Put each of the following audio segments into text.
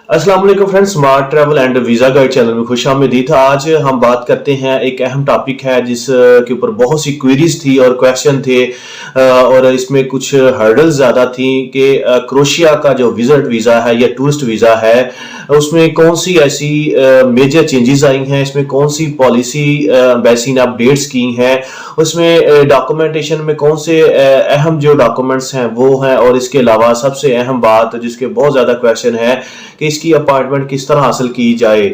अस्सलाम वालेकुम friends, smart travel and visa guide channel में खुशामदीद। आज हम बात करते हैं, एक अहम टॉपिक है जिस के ऊपर बहुत सी क्वेरीज थी और क्वेश्चन थे और इसमें कुछ हर्डल्स ज़्यादा थी कि क्रोशिया का जो विजिट वीज़ा है या टूरिस्ट वीज़ा है उसमें कौन सी ऐसी मेजर चेंजेस आई हैं, इसमें कौन सी पॉलिसी एम्बेसी ने अपडेट्स की हैं, उसमें डॉक्यूमेंटेशन में कौन से अहम जो डॉक्यूमेंट्स हैं वो हैं, और इसके अलावा सबसे अहम बात जिसके बहुत ज़्यादा क्वेश्चन है कि इसकी अपॉइंटमेंट किस तरह हासिल की जाए।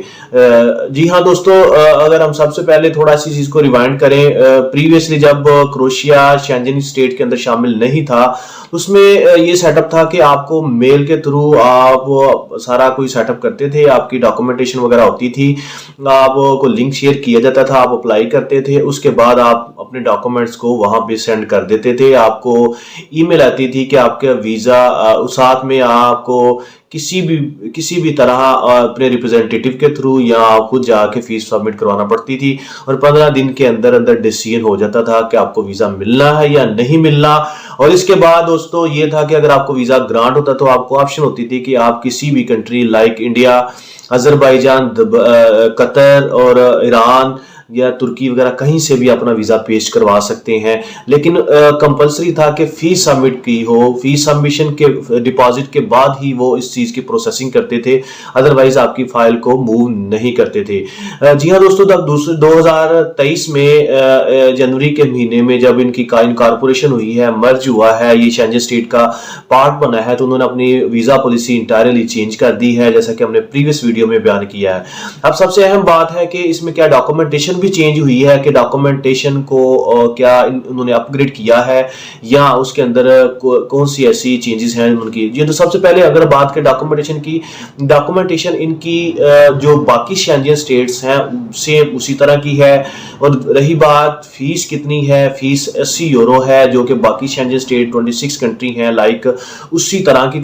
जी हाँ दोस्तों, अगर हम सबसे पहले थोड़ा सी चीज़ को रिवाइंड करें, प्रीवियसली जब क्रोशिया शेंजन स्टेट के अंदर शामिल नहीं था उसमें ये सेटअप था कि आपको मेल के थ्रू आप सारा कोई सेटअप करते थे, आपकी डॉक्यूमेंटेशन वगैरह होती थी, आपको लिंक शेयर किया जाता था, आप अप्लाई करते थे, उसके बाद आप अपने डॉक्यूमेंट्स को वहां पे सेंड कर देते थे। आपको ईमेल आती थी कि आपका वीज़ा, साथ में आपको किसी भी तरह अपने रिप्रेजेंटेटिव के थ्रू या खुद जाके फीस सबमिट करवाना पड़ती थी और 15 दिन के अंदर अंदर डिसीजन हो जाता था कि आपको वीज़ा मिलना है या नहीं मिलना। और इसके बाद दोस्तों ये था कि अगर आपको वीज़ा ग्रांट होता तो आपको ऑप्शन होती थी कि आप किसी भी country like India, Azerbaijan, Qatar और ईरान या तुर्की वगैरह कहीं से भी अपना वीज़ा पेश करवा सकते हैं, लेकिन कंपलसरी था कि फीस सबमिट की हो, फीस सबमिशन के डिपॉजिट के बाद ही वो इस चीज़ की प्रोसेसिंग करते थे, अदरवाइज आपकी फाइल को मूव नहीं करते थे। जी हाँ दोस्तों, तब 2023 में जनवरी के महीने में जब इनकी इनकॉर्पोरेशन हुई है, मर्ज हुआ है, ये शेंजन स्टेट का पार्ट बना है, तो उन्होंने अपनी वीज़ा पॉलिसी इंटायरली चेंज कर दी है, जैसा कि हमने प्रीवियस वीडियो में बयान किया है। अब सबसे अहम बात है कि इसमें क्या डॉक्यूमेंटेशन भी चेंज हुई है कि डॉक्यूमेंटेशन को क्या उन्होंने अपग्रेड किया है या उसके अंदर कौन सी ऐसी चेंजेस हैं उनकी। ये तो सबसे पहले अगर बात करें डॉक्यूमेंटेशन की, डॉक्यूमेंटेशन इनकी जो बाकी शेंजन स्टेट्स हैं सेम उसी तरह की है। और रही बात फीस कितनी है, फीस 80 यूरो है, जो कि बाकी शेंजन स्टेट 26 कंट्री हैं लाइक उसी तरह की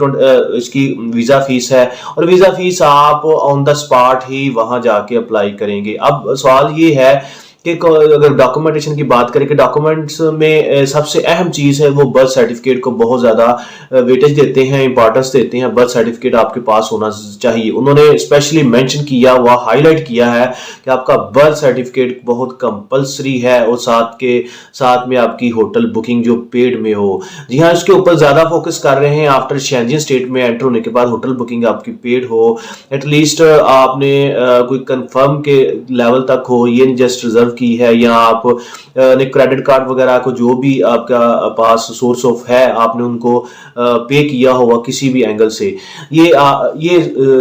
इसकी वीज़ा फीस है, और वीज़ा फीस आप ऑन द स्पॉट ही वहां जाके अप्लाई करेंगे। अब सवाल ये है कि अगर डॉक्यूमेंटेशन की बात करें कि डॉक्यूमेंट्स में सबसे अहम चीज़ है वो बर्थ सर्टिफिकेट को बहुत ज़्यादा वेटेज देते हैं, इंपॉर्टेंस देते हैं। बर्थ सर्टिफिकेट आपके पास होना चाहिए। उन्होंने स्पेशली मेंशन किया हुआ, हाईलाइट किया है कि आपका बर्थ सर्टिफिकेट बहुत कंपलसरी है और साथ में आपकी होटल बुकिंग जो पेड में हो। जी हाँ, इसके ऊपर ज़्यादा फोकस कर रहे हैं। आफ्टर शेंजन स्टेट में एंटर होने के बाद होटल बुकिंग आपकी पेड हो, एटलीस्ट आपने कोई कंफर्म के लेवल तक हो, ये जस्ट रिजर्व की है, या आप ने क्रेडिट कार्ड वगैरह को जो भी आपका पास सोर्स ऑफ है आपने उनको पे किया होगा किसी भी एंगल से। ये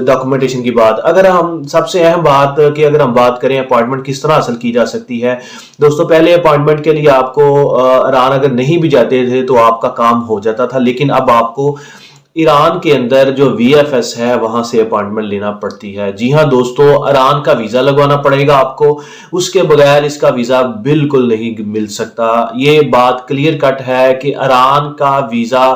डॉक्यूमेंटेशन की बात। अगर हम सबसे अहम बात कि अगर हम बात करें अपॉइंटमेंट किस तरह हासिल की जा सकती है, दोस्तों पहले अपॉइंटमेंट के लिए आपको ईरान अगर नहीं भी जाते थे तो आपका काम हो जाता था, लेकिन अब आपको ईरान के अंदर जो VFS है वहां से अपॉइंटमेंट लेना पड़ती है। जी हाँ दोस्तों, ईरान का वीजा लगवाना पड़ेगा आपको, उसके बगैर इसका वीजा बिल्कुल नहीं मिल सकता। ये बात क्लियर कट है कि ईरान का वीजा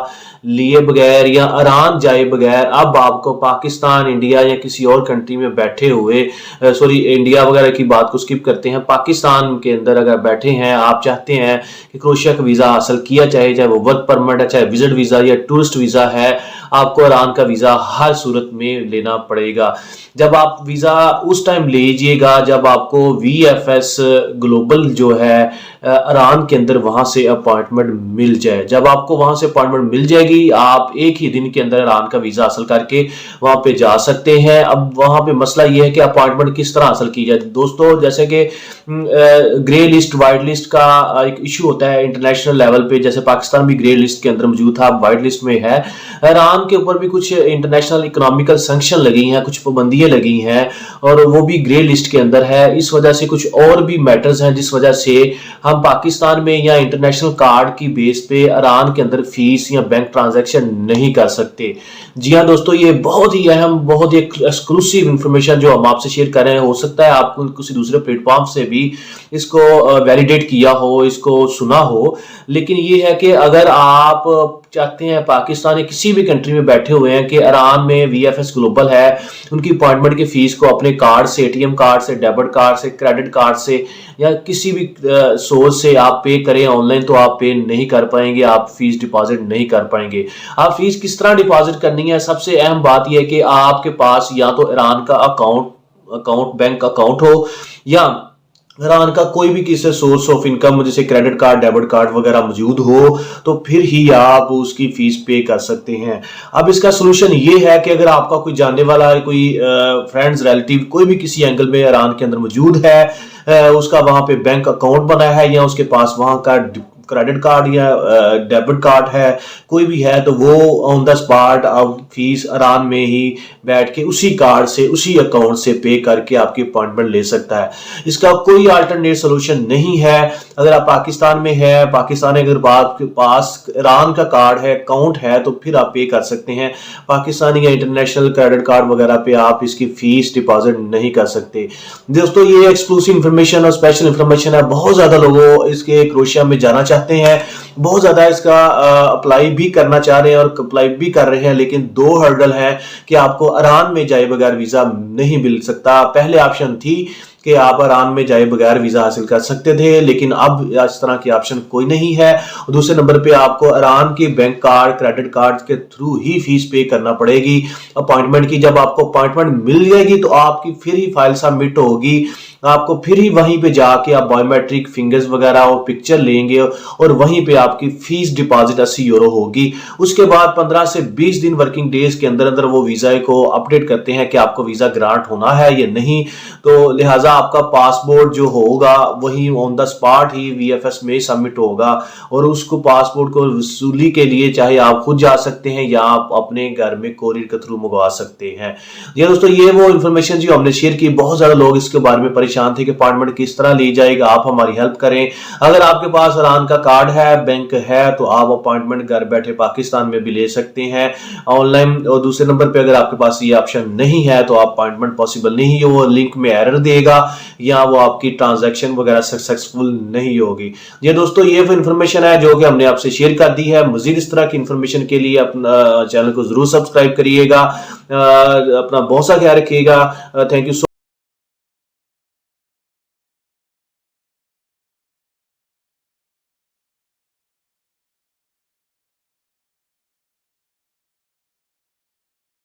लिए बगैर या ईरान जाए बगैर अब आपको पाकिस्तान, इंडिया या किसी और कंट्री में बैठे हुए, सॉरी इंडिया वगैरह की बात को स्किप करते हैं, पाकिस्तान के अंदर अगर बैठे हैं, आप चाहते हैं कि क्रोशिया का वीज़ा हासिल किया चाहे वो वर्क परमिट है, चाहे विजिट वीज़ा या टूरिस्ट वीज़ा है, आपको ईरान का वीज़ा हर सूरत में लेना पड़ेगा। जब आप वीज़ा उस टाइम लीजिएगा जब आपको VFS ग्लोबल जो है ईरान के अंदर वहां से अपॉइंटमेंट मिल जाए। जब आपको वहां से अपॉइंटमेंट मिल जाएगी, आप एक ही दिन के अंदर ईरान का वीज़ा हासिल करके वहां पे जा सकते हैं। अब वहां पे मसला ये है कि अपॉइंटमेंट किस तरह हासिल की जाए दोस्तों। जैसे कि ग्रे लिस्ट, वाइट लिस्ट का एक इशू होता है इंटरनेशनल लेवल पे, जैसे पाकिस्तान भी ग्रे लिस्ट के अंदर मौजूद था, वाइट लिस्ट में है। ईरान के ऊपर भी कुछ इंटरनेशनल इकोनॉमिकल सैंक्शन लगी हैं, कुछ पाबंदियां लगी हैं और वो भी ग्रे लिस्ट के अंदर है। इस वजह से कुछ और भी मैटर्स हैं जिस वजह से हम पाकिस्तान में या इंटरनेशनल कार्ड की बेस पे ईरान के अंदर फीस या बैंक ट्रांजैक्शन नहीं कर सकते। जी हाँ दोस्तों, ये बहुत ही अहम, बहुत ही एक्सक्लूसिव इंफॉर्मेशन जो हम आपसे शेयर कर रहे हैं। हो सकता है आपको किसी दूसरे प्लेटफॉर्म से भी इसको वैलिडेट किया हो, इसको सुना हो, लेकिन ये है कि अगर आप चाहते हैं पाकिस्तान या किसी भी कंट्री में बैठे हुए हैं कि ईरान में वीएफएस ग्लोबल है, उनकी अपॉइंटमेंट की फीस को अपने कार्ड से, एटीएम कार्ड से, डेबिट कार्ड से, क्रेडिट कार्ड से या किसी भी सोर्स से आप पे करें ऑनलाइन, तो आप पे नहीं कर पाएंगे, आप फीस डिपॉजिट नहीं कर पाएंगे। आप फीस किस तरह डिपॉजिट करनी है? सबसे अहम बात यह है कि आपके पास या तो ईरान का अकाउंट बैंक अकाउंट हो, या ईरान का कोई भी किसी सोर्स ऑफ इनकम जैसे क्रेडिट कार्ड, डेबिट कार्ड वगैरह मौजूद हो, तो फिर ही आप उसकी फीस पे कर सकते हैं। अब इसका सोल्यूशन ये है कि अगर आपका कोई जानने वाला, कोई फ्रेंड्स, रिलेटिव, कोई भी किसी एंगल में ईरान के अंदर मौजूद है, उसका वहां पे बैंक अकाउंट बना है या उसके पास वहां का क्रेडिट कार्ड या डेबिट कार्ड है, कोई भी है, तो वो ऑन द स्पॉट आप फीस ईरान में ही बैठ के उसी कार्ड से, उसी अकाउंट से पे करके आपकी अपॉइंटमेंट ले सकता है। इसका कोई अल्टरनेट सोल्यूशन नहीं है। अगर आप पाकिस्तान में है, पाकिस्तान अगर आपके पास ईरान का कार्ड है, अकाउंट है, तो फिर आप पे कर सकते हैं। पाकिस्तानी या इंटरनेशनल क्रेडिट कार्ड वगैरह पे आप इसकी फीस डिपॉजिट नहीं कर सकते। दोस्तों, ये एक्सक्लूसिव इंफॉर्मेशन और स्पेशल इंफॉर्मेशन है। बहुत ज्यादा लोगों इसके क्रोएशिया में जाना चाहते हैं, बहुत ज्यादा इसका अप्लाई भी करना चाह रहे हैं और अप्लाई भी कर रहे हैं, लेकिन दो हर्डल है कि आपको ईरान में जाए बगैर वीजा नहीं मिल सकता। पहले ऑप्शन थी कि आप ईरान में जाए बगैर वीजा हासिल कर सकते थे, लेकिन अब इस तरह की ऑप्शन कोई नहीं है। और दूसरे नंबर पे आपको ईरान के बैंक कार्ड, क्रेडिट कार्ड के थ्रू ही फीस पे करना पड़ेगी अपॉइंटमेंट की। जब आपको अपॉइंटमेंट मिल जाएगी तो आपकी फिर ही फाइल सबमिट होगी, आपको फिर ही वहीं पे जाके आप बायोमेट्रिक फिंगर्स वगैरह और पिक्चर लेंगे और वहीं पे आपकी फीस डिपॉजिट 80 यूरो होगी। उसके बाद 15 से 20 दिन वर्किंग डेज के अंदर अंदर वो वीजा को अपडेट करते हैं कि आपको वीजा ग्रांट होना है या नहीं। तो लिहाजा आपका पासपोर्ट जो होगा वही on the spot he VFS में सबमिट होगा, और उसको पासपोर्ट को वसूली के लिए चाहे आप खुद जा सकते हैं या आप अपने घर में कोरियर के थ्रू मंगवा सकते हैं। जी दोस्तों, ये वो इन्फॉर्मेशन जो हमने शेयर की। बहुत ज्यादा लोग इसके बारे में परेशान थे कि अपॉइंटमेंट किस तरह ली जाएगा, आप हमारी हेल्प करें। अगर आपके पास ईरान का कार्ड है, बैंक है, तो आप अपॉइंटमेंट घर बैठे पाकिस्तान में भी ले सकते हैं ऑनलाइन। और दूसरे नंबर पे अगर आपके पास ये ऑप्शन नहीं है तो अपॉइंटमेंट पॉसिबल नहीं है, वो लिंक में एरर देगा या वो आपकी ट्रांजैक्शन वगैरह सक्सेसफुल नहीं होगी। ये दोस्तों, ये वो इन्फॉर्मेशन है जो कि हमने आपसे शेयर कर दी है। मजीद इस तरह की इन्फॉर्मेशन के लिए अपना चैनल को जरूर सब्सक्राइब करिएगा। अपना बहुत सा ख्याल रखिएगा। Thank you.